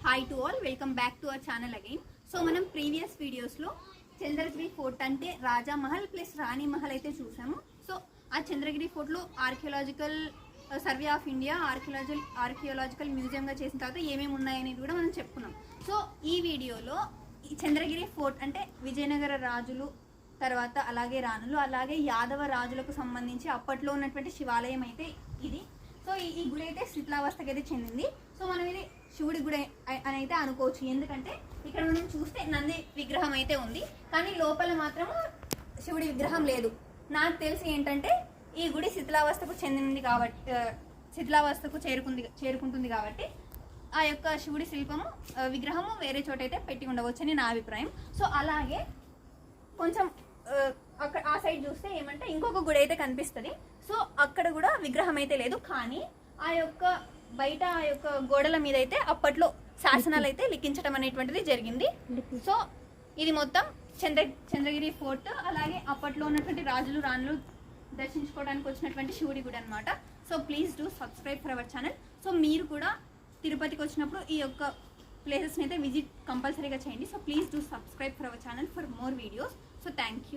Hi to all, welcome back to our channel again. So మనం previous వీడియోస్లో Chandragiri fort అంటే Raja Mahal plus Rani Mahal అయితే చూసాము. సో ఆ చంద్రగిరి ఫోర్ట్లో archaeological survey of India archaeological మ్యూజియంగా చేసిన తర్వాత ఏమేమి ఉన్నాయనేది కూడా మనం చెప్పుకున్నాం. సో ఈ వీడియోలో ఈ చంద్రగిరి ఫోర్ట్ అంటే విజయనగర రాజులు తర్వాత అలాగే రాణులు అలాగే యాదవ రాజులకు సంబంధించి అప్పట్లో ఉన్నటువంటి శివాలయం అయితే ఇది. సో ఈ గుడి అయితే శిథిలావస్థకి అయితే చెందింది. సో మనం ఇది శివుడి గుడి అని అయితే అనుకోవచ్చు, ఎందుకంటే ఇక్కడ మనం చూస్తే నంది విగ్రహం అయితే ఉంది, కానీ లోపల మాత్రము శివుడి విగ్రహం లేదు. నాకు తెలిసి ఏంటంటే ఈ గుడి శిథిలావస్థకు చెందింది కాబట్టి శిథిలావస్థకు చేరుకుంటుంది కాబట్టి ఆ యొక్క శివుడి శిల్పము విగ్రహము వేరే చోట అయితే పెట్టి ఉండవచ్చు అని నా అభిప్రాయం. సో అలాగే కొంచెం అక్కడ ఆ సైడ్ చూస్తే ఏమంటే ఇంకొక గుడి అయితే కనిపిస్తుంది. సో అక్కడ కూడా విగ్రహం అయితే లేదు, కానీ ఆ యొక్క బయట ఆ యొక్క గోడల మీద అయితే అప్పట్లో శాసనాలు అయితే లిఖించడం అనేటువంటిది జరిగింది. సో ఇది మొత్తం చంద్రగిరి ఫోర్ట్, అలాగే అప్పట్లో ఉన్నటువంటి రాజులు రాణులు దర్శించుకోవడానికి వచ్చినటువంటి శివుడి గుడి అనమాట. So please do subscribe for our channel. So మీరు కూడా తిరుపతికి వచ్చినప్పుడు ఈ యొక్క ప్లేసెస్ని అయితే విజిట్ కంపల్సరీగా చేయండి. So please do subscribe for our channel for more videos. So thank you.